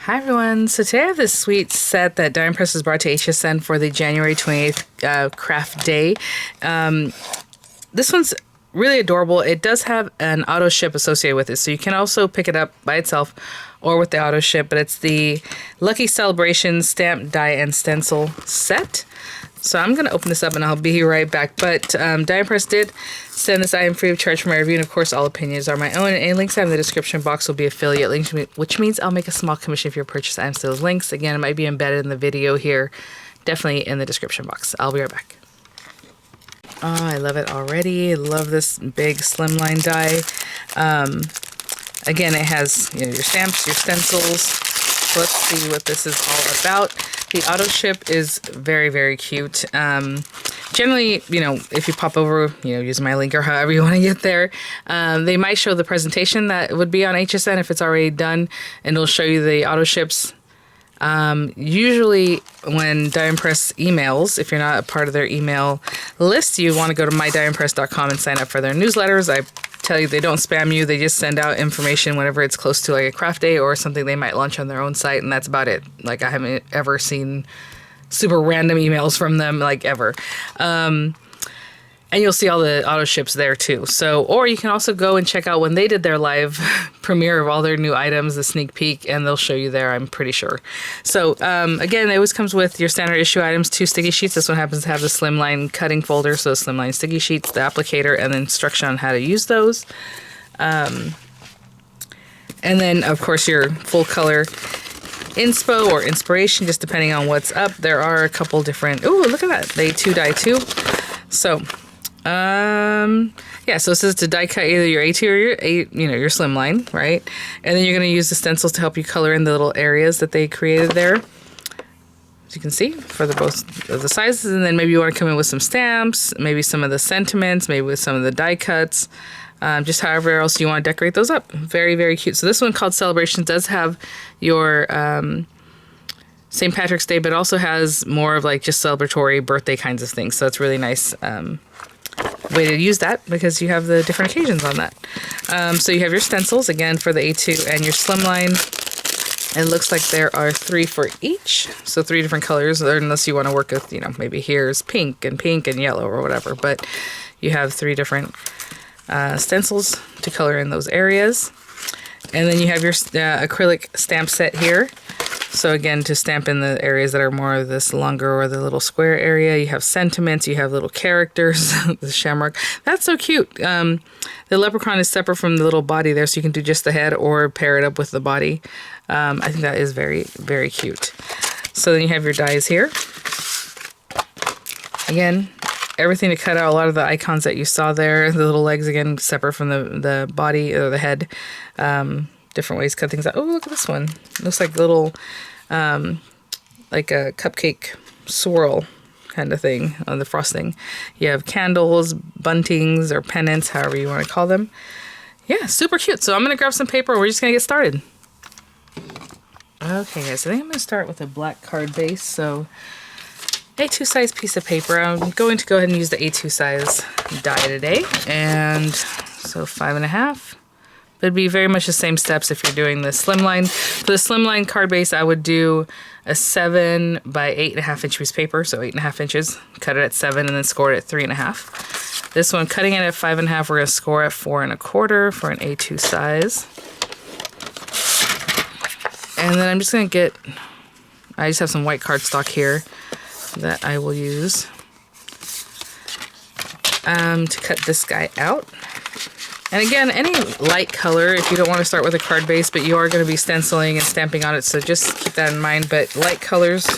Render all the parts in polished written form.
Hi everyone, so today I have this sweet set that Diamond Press has brought to HSN for the January 28th craft day. This one's really adorable. It does have an auto ship associated with it, so you can also pick it up by itself or with the auto ship, but it's the Lucky Celebration Stamp, Die, and Stencil set. So I'm going to open this up and I'll be right back. But Diamond Press did send this item free of charge for my review, and of course all opinions are my own. And any links I have in the description box will be affiliate links, which means I'll make a small commission if you purchase items to those links. Again, it might be embedded in the video here, definitely in the description box. I'll be right back. Oh, I love it already. Love this big slimline die. Again, it has your stamps, your stencils. So let's see what this is all about. The auto ship is very, very cute. Generally, if you pop over, use my link or however you want to get there, they might show the presentation that would be on HSN if it's already done, and it'll show you the auto ships. Usually when Diamond Press emails, if you're not a part of their email list, you want to go to mydiamondpress.com and sign up for their newsletters. I tell you, they don't spam you. They just send out information whenever it's close to like a craft day or something they might launch on their own site, and that's about it. Like, I haven't ever seen super random emails from them, like, ever. And you'll see all the auto ships there too. So, or you can also go and check out when they did their live premiere of all their new items, the sneak peek, and they'll show you there, I'm pretty sure. So, again, it always comes with your standard issue items, 2 sticky sheets. This one happens to have the slimline cutting folder, so slimline sticky sheets, the applicator, and the instruction on how to use those. And then, of course, your full color inspo or inspiration, just depending on what's up. There are a couple different, ooh, look at that, they 2 die 2. So, yeah, so this is to die cut either your A2 or your slimline, right? And then you're going to use the stencils to help you color in the little areas that they created there, as you can see, for both of the sizes. And then maybe you want to come in with some stamps, maybe some of the sentiments, maybe with some of the die cuts, just however else you want to decorate those up. Very, very cute. So this one, called Celebrations, does have your St. Patrick's Day, but also has more of like just celebratory birthday kinds of things. So it's really nice way to use that, because you have the different occasions on that. So you have your stencils, again, for the A2 and your slimline. It looks like there are 3 for each, so 3 different colors, unless you want to work with, maybe here's pink and yellow or whatever, but you have 3 different stencils to color in those areas. And then you have your acrylic stamp set here. So again, to stamp in the areas that are more of this longer or the little square area. You have sentiments, you have little characters, the shamrock. That's so cute. The leprechaun is separate from the little body there, so you can do just the head or pair it up with the body. I think that is very, very cute. So then you have your dies here. Again, everything to cut out a lot of the icons that you saw there. The little legs, again, separate from the body or the head. Different ways to cut things out. Oh, look at this one. Looks like a little, like a cupcake swirl kind of thing on the frosting. You have candles, buntings, or pennants, however you want to call them. Yeah, super cute. So I'm going to grab some paper. We're just going to get started. Okay, guys. I think I'm going to start with a black card base. So A2 size piece of paper. I'm going to go ahead and use the A2 size die today. And so 5.5. It'd be very much the same steps if you're doing the slimline. For the slimline card base, I would do a 7 by 8.5 inch piece of paper, so 8.5 inches. Cut it at 7 and then score it at 3.5. This one, cutting it at 5.5, we're going to score at 4.25 for an A2 size. And then I'm just going to I just have some white cardstock here that I will use to cut this guy out. And again, any light color, if you don't want to start with a card base, but you are going to be stenciling and stamping on it, so just keep that in mind. But light colors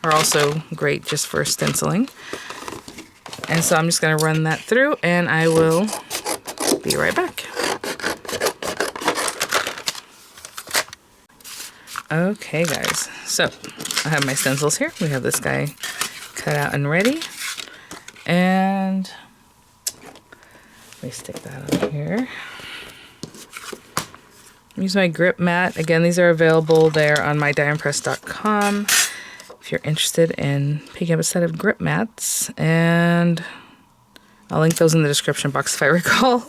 are also great just for stenciling. And so I'm just going to run that through, and I will be right back. Okay, guys. So I have my stencils here. We have this guy cut out and ready. And let me stick that on here. Use my grip mat. Again, these are available there on mydiamondpress.com if you're interested in picking up a set of grip mats. And I'll link those in the description box if I recall.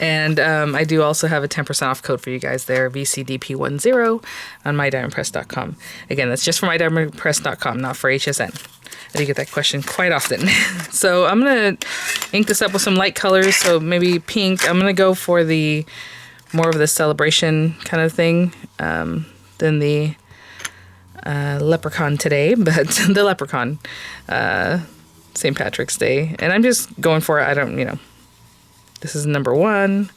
And I do also have a 10% off code for you guys there, VCDP10 on mydiamondpress.com. Again, that's just for mydiamondpress.com, not for HSN. I do get that question quite often. So I'm going to ink this up with some light colors, so maybe pink. I'm going to go for the more of the celebration kind of thing than the leprechaun today, but the leprechaun. St. Patrick's Day, and I'm just going for it. I don't, this is number 1.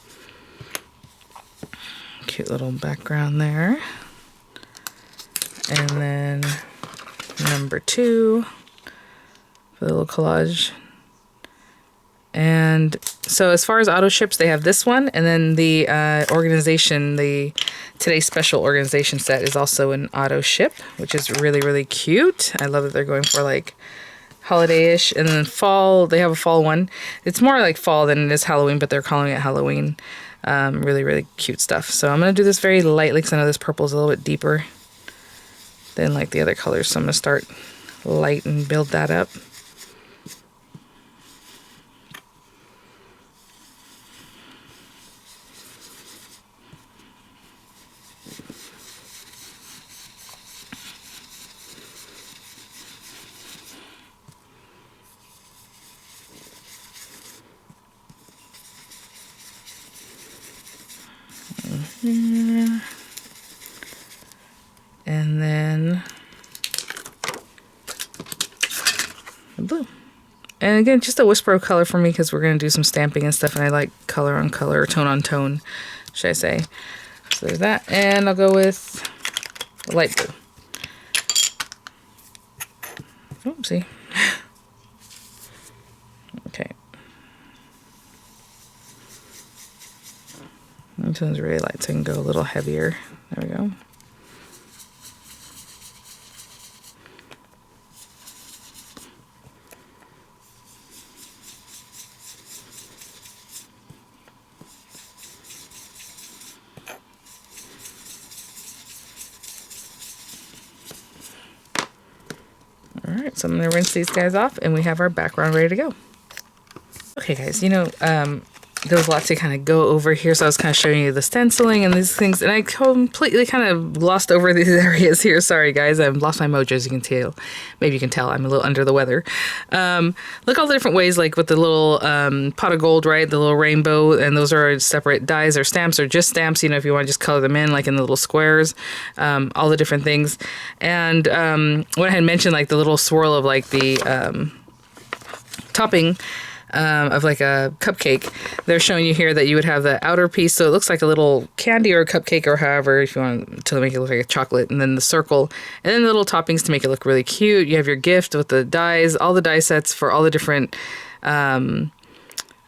Cute little background there. And then number 2 for the little collage. And so as far as Autoships, they have this one, and then the organization, the Today's Special organization set is also an Autoship, which is really, really cute. I love that they're going for like holiday-ish. And then fall, they have a fall one. It's more like fall than it is Halloween, but they're calling it Halloween. Really, really cute stuff. So I'm going to do this very lightly because I know this purple is a little bit deeper than like the other colors. So I'm going to start light and build that up. And then the blue. And again, just a whisper of color for me because we're going to do some stamping and stuff, and I like color on color, or tone on tone, should I say. So there's that. And I'll go with light blue. Oopsie. Okay. This one's really light, so I can go a little heavier. There we go. All right, so I'm going to rinse these guys off, and we have our background ready to go. Okay, guys, there was a lot to kind of go over here, so I was kind of showing you the stenciling and these things, and I completely kind of glossed over these areas here. Sorry, guys, I've lost my mojo, as you can tell. Maybe you can tell I'm a little under the weather. Look all the different ways, like with the little pot of gold, right? The little rainbow, and those are separate dies or stamps or just stamps, if you want to just color them in, like in the little squares, all the different things. And when I had mentioned, like, the little swirl of, like, the topping, of like a cupcake, they're showing you here that you would have the outer piece, so it looks like a little candy or a cupcake, or however, if you want to make it look like a chocolate, and then the circle, and then the little toppings to make it look really cute. You have your gift with the dies, all the die sets for all the different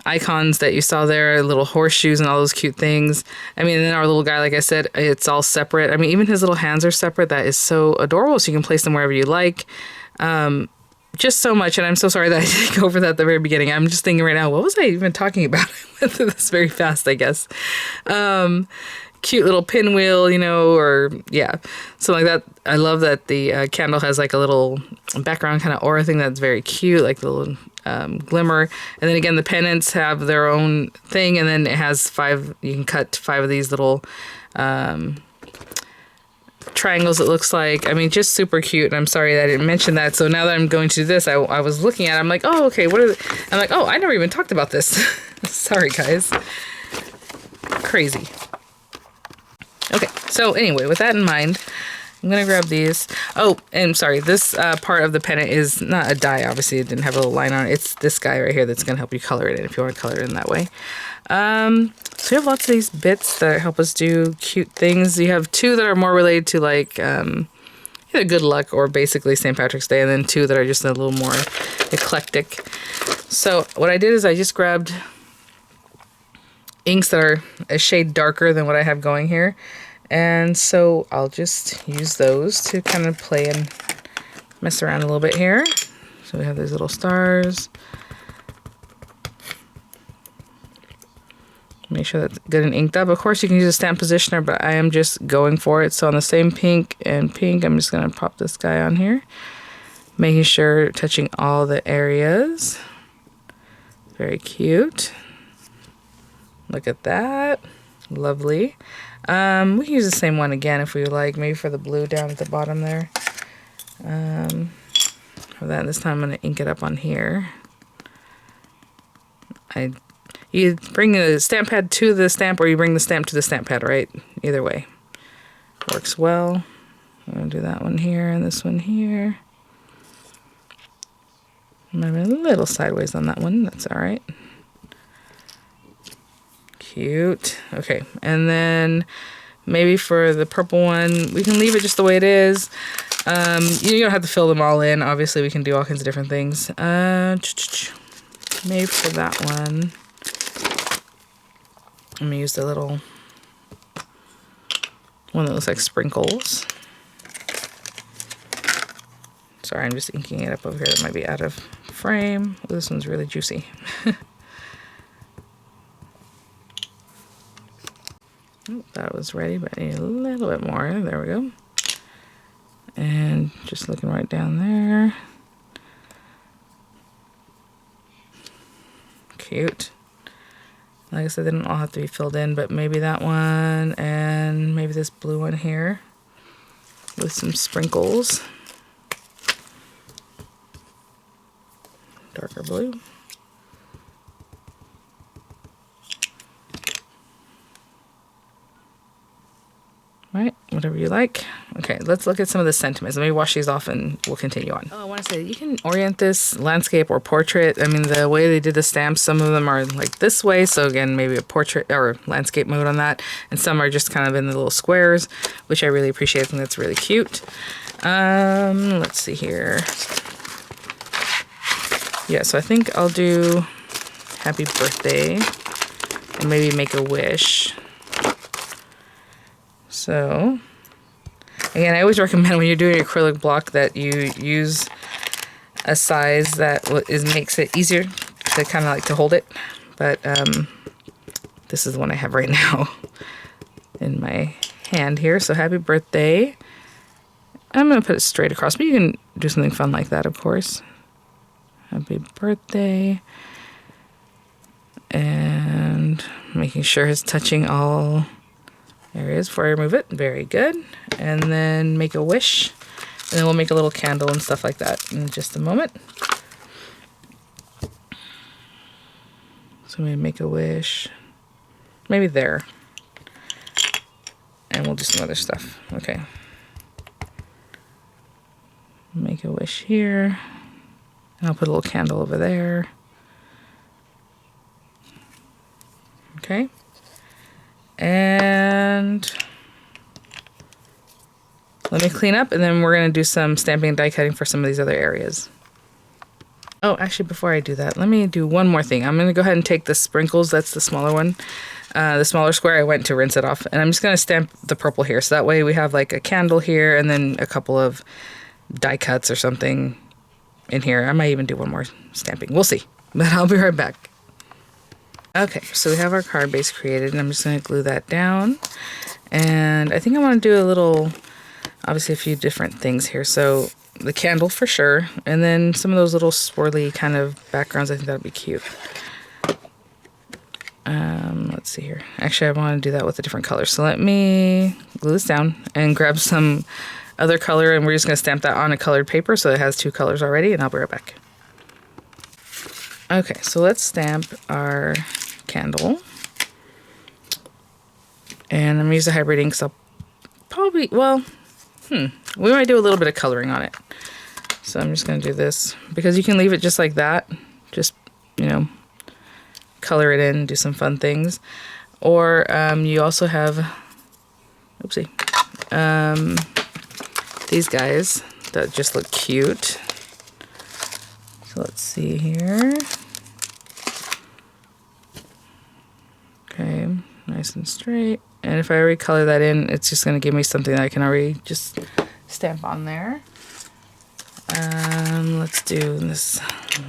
icons that you saw there, little horseshoes and all those cute things. I mean, and then our little guy, like I said, it's all separate. I mean, even his little hands are separate. That is so adorable, so you can place them wherever you like. Just so much, and I'm so sorry that I didn't go over that at the very beginning. I'm just thinking right now, what was I even talking about? I went through this very fast, I guess. Cute little pinwheel, or yeah, something like that. I love that the candle has like a little background kind of aura thing that's very cute, like the little glimmer. And then again, the pennants have their own thing, and then it has 5, you can cut 5 of these little triangles, it looks like. I mean, just super cute, and I'm sorry that I didn't mention that. So now that I'm going to do this, I was looking at it, I'm like, oh, okay, what are they? I'm like, oh, I never even talked about this. Sorry, guys. Crazy. Okay, so anyway, with that in mind, I'm gonna grab these. Oh, and sorry, this part of the pennant is not a die, obviously. It didn't have a little line on it. It's this guy right here that's gonna help you color it in if you want to color it in that way. So we have lots of these bits that help us do cute things. You have 2 that are more related to like either good luck or basically St. Patrick's Day, and then 2 that are just a little more eclectic. So what I did is I just grabbed inks that are a shade darker than what I have going here, and so I'll just use those to kind of play and mess around a little bit here. So we have these little stars. Make sure that's good and inked up. Of course, you can use a stamp positioner, but I am just going for it. So on the same pink and pink, I'm just going to pop this guy on here, making sure touching all the areas Very cute. Look at that. Lovely. We can use the same one again if we like, maybe for the blue down at the bottom there. For that, this time I'm going to ink it up on here. You bring the stamp pad to the stamp, or you bring the stamp to the stamp pad, right? Either way. Works well. I'm going to do that one here and this one here. Maybe a little sideways on that one. That's all right. Cute. Okay, and then maybe for the purple one, we can leave it just the way it is. You don't have to fill them all in. Obviously, we can do all kinds of different things. Maybe for that one, I'm gonna use the little one that looks like sprinkles. Sorry, I'm just inking it up over here. That might be out of frame. Oh, this one's really juicy. Oh, that was ready, but I need a little bit more. There we go. And just looking right down there. Cute. Like I said, they don't all have to be filled in, but maybe that one and maybe this blue one here with some sprinkles. Darker blue. Right, whatever you like. Okay, let's look at some of the sentiments. Let me wash these off and we'll continue on. Oh, I want to say, you can orient this landscape or portrait. I mean, the way they did the stamps, some of them are like this way. So again, maybe a portrait or landscape mode on that. And some are just kind of in the little squares, which I really appreciate. I think that's really cute. Let's see here. Yeah, so I think I'll do happy birthday and maybe make a wish. So, again, I always recommend when you're doing acrylic block that you use a size that makes it easier to kind of like to hold it. But this is the one I have right now in my hand here. So happy birthday. I'm going to put it straight across, but you can do something fun like that, of course. Happy birthday. And making sure it's touching all areas before I remove it. Very good. And then make a wish. And then we'll make a little candle and stuff like that in just a moment. So I'm going to make a wish. Maybe there. And we'll do some other stuff. Okay. Make a wish here. And I'll put a little candle over there. Okay. And let me clean up, and then we're going to do some stamping and die cutting for some of these other areas. Oh, actually, before I do that, let me do one more thing. I'm going to go ahead and take the sprinkles. That's the smaller one. The smaller square, I went to rinse it off. And I'm just going to stamp the purple here. So that way we have like a candle here and then a couple of die cuts or something in here. I might even do one more stamping. We'll see. But I'll be right back. Okay, so we have our card base created, and I'm just going to glue that down. And I think I want to do a little, obviously a few different things here. So the candle for sure, and then some of those little swirly kind of backgrounds. I think that would be cute. Let's see here. Actually, I want to do that with a different color. So let me glue this down and grab some other color, and we're just going to stamp that on a colored paper so it has two colors already, and I'll be right back. Okay, so let's stamp our candle. And I'm going to use the hybrid ink, so I'll probably, well, we might do a little bit of coloring on it. So I'm just going to do this, because you can leave it just like that. Just, you know, color it in, do some fun things. Or you also have, oopsie, these guys that just look cute. So let's see here. Okay, nice and straight. And if I already color that in, it's just going to give me something that I can already just stamp on there. Let's do this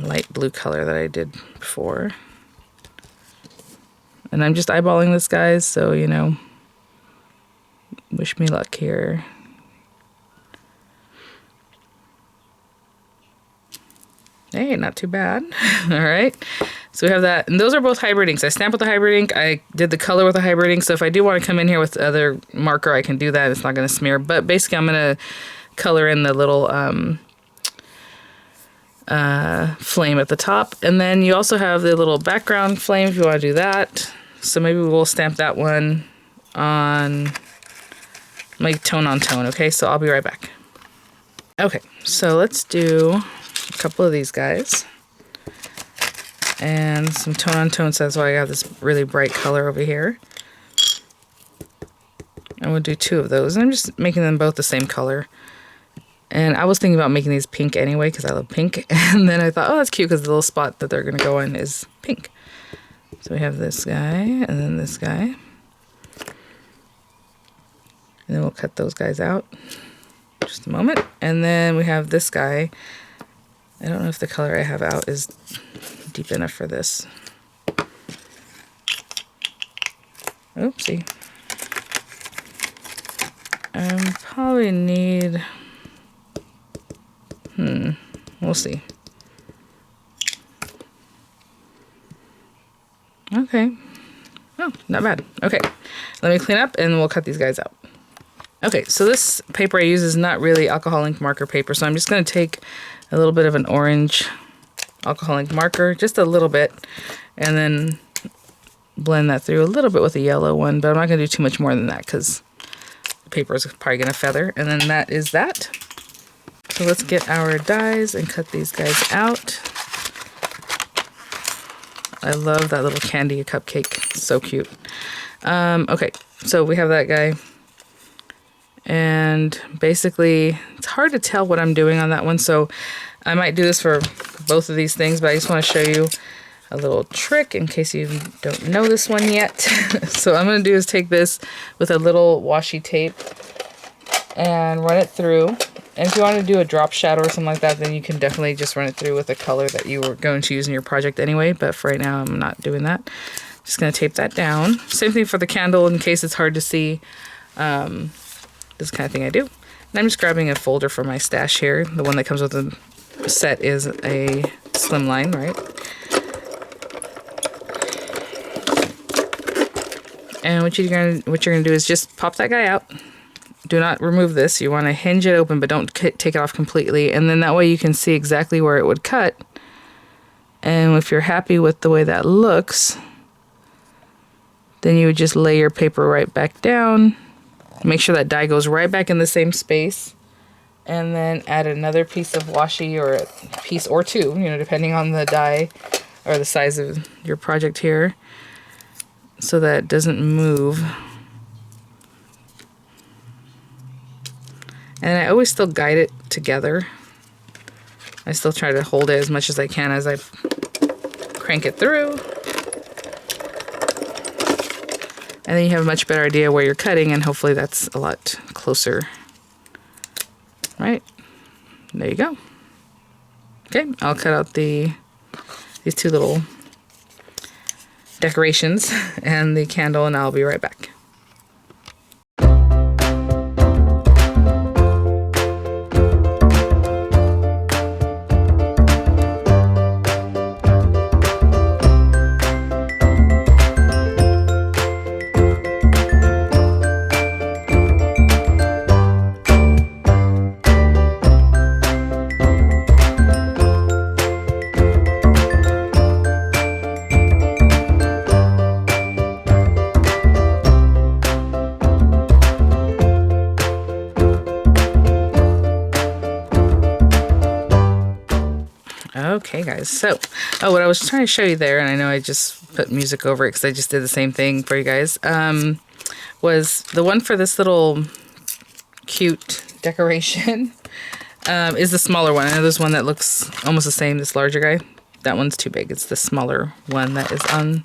light blue color that I did before. And I'm just eyeballing this, guys, so, you know, wish me luck here. Hey, not too bad. All right. So we have that, and those are both hybrid inks. I stamped with the hybrid ink. I did the color with the hybrid ink. So if I do want to come in here with other marker, I can do that. It's not going to smear. But basically, I'm going to color in the little flame at the top, and then you also have the little background flame if you want to do that. So maybe we'll stamp that one on like tone on tone. Okay, so I'll be right back. Okay, so let's do a couple of these guys. And some tone on tone, so that's why I have this really bright color over here. And we'll do 2 of those. And I'm just making them both the same color. And I was thinking about making these pink anyway, because I love pink. And then I thought, oh, that's cute, because the little spot that they're going to go in is pink. So we have this guy, and then this guy. And then we'll cut those guys out. Just a moment. And then we have this guy. I don't know if the color I have out is deep enough for this. Oopsie. I probably need... we'll see. Okay. Oh, not bad. Okay. Let me clean up and we'll cut these guys out. Okay, so this paper I use is not really alcohol ink marker paper, so I'm just going to take a little bit of an orange alcohol ink marker, just a little bit, and then blend that through a little bit with a yellow one, but I'm not going to do too much more than that because the paper is probably going to feather, and then that is that. So let's get our dies and cut these guys out. I love that little candy cupcake, so cute. Okay, so we have that guy. And basically, it's hard to tell what I'm doing on that one, so I might do this for both of these things, but I just want to show you a little trick in case you don't know this one yet. So what I'm going to do is take this with a little washi tape and run it through. And if you want to do a drop shadow or something like that, then you can definitely just run it through with a color that you were going to use in your project anyway, but for right now, I'm not doing that. Just going to tape that down. Same thing for the candle in case it's hard to see. This kind of thing I do. And I'm just grabbing a folder from my stash here. The one that comes with the set is a slimline, right? And what you're gonna do is just pop that guy out. Do not remove this. You want to hinge it open, but don't take it off completely. And then that way you can see exactly where it would cut. And if you're happy with the way that looks, then you would just lay your paper right back down. Make sure that die goes right back in the same space, and then add another piece of washi, or a piece or 2, you know, depending on the die or the size of your project here, so that it doesn't move. And I always still guide it together. I still try to hold it as much as I can as I crank it through. And then you have a much better idea where you're cutting, and hopefully that's a lot closer. Right? There you go. Okay, I'll cut out these 2 little decorations and the candle, and I'll be right back. Okay guys, so what I was trying to show you there, and I know I just put music over it because I just did the same thing for you guys, was the one for this little cute decoration is the smaller one. I know there's one that looks almost the same, this larger guy. That one's too big. It's the smaller one that is on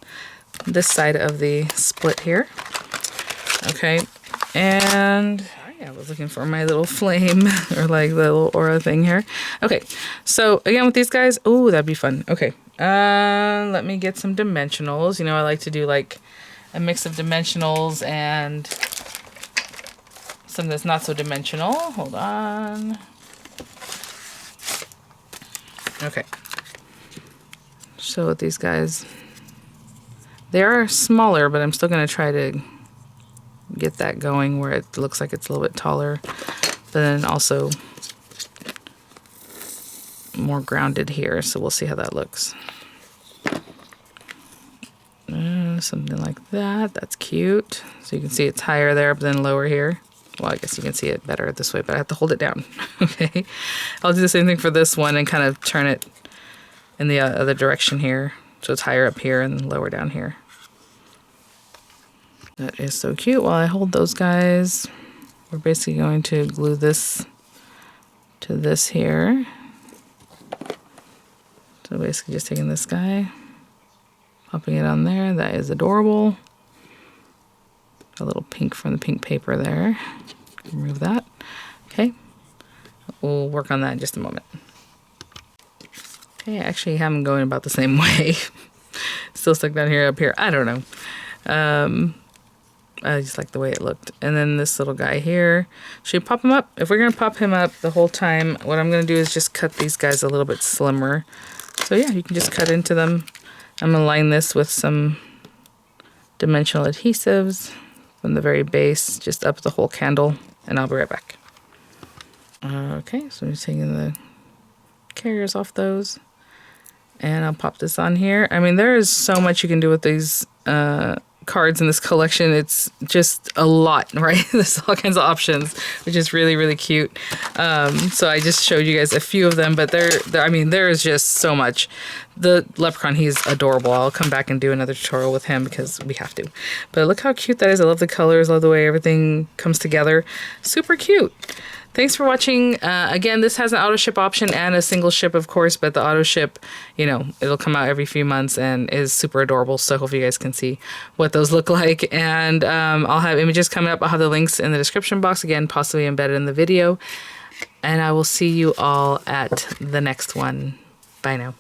this side of the split here. Okay, and I was looking for my little flame or like the little aura thing here. Okay, so again with these guys, oh, that'd be fun. Okay, let me get some dimensionals. You know, I like to do like a mix of dimensionals and some that's not so dimensional. Hold on. Okay, so So with these guys, they are smaller, but I'm still going to try to get that going where it looks like it's a little bit taller, but then also more grounded here. So we'll see how that looks. Something like that. That's cute. So you can see it's higher there, but then lower here. Well, I guess you can see it better this way, but I have to hold it down. Okay. I'll do the same thing for this one and kind of turn it in the other direction here. So it's higher up here and lower down here. That is so cute. While I hold those guys, we're basically going to glue this to this here. So basically just taking this guy, popping it on there. That is adorable. A little pink from the pink paper there. Remove that. Okay. We'll work on that in just a moment. Okay, I actually have them going about the same way. Still stuck down here, up here. I don't know. I just like the way it looked. And then this little guy here. Should we pop him up? If we're going to pop him up the whole time, what I'm going to do is just cut these guys a little bit slimmer. So yeah, you can just cut into them. I'm going to line this with some dimensional adhesives from the very base, just up the whole candle, and I'll be right back. Okay, so I'm just taking the carriers off those, and I'll pop this on here. I mean, there is so much you can do with these cards in this collection. It's just a lot, right? There's all kinds of options, which is really, really cute. So I just showed you guys a few of them, but I mean, there is just so much. The leprechaun, he's adorable. I'll come back and do another tutorial with him because we have to. But look how cute that is. I love the colors, love the way everything comes together. Super cute. Thanks for watching. Again, this has an auto ship option and a single ship, of course, but the auto ship, you know, it'll come out every few months and is super adorable. So hopefully you guys can see what those look like. And I'll have images coming up. I'll have the links in the description box, again, possibly embedded in the video. And I will see you all at the next one. Bye now.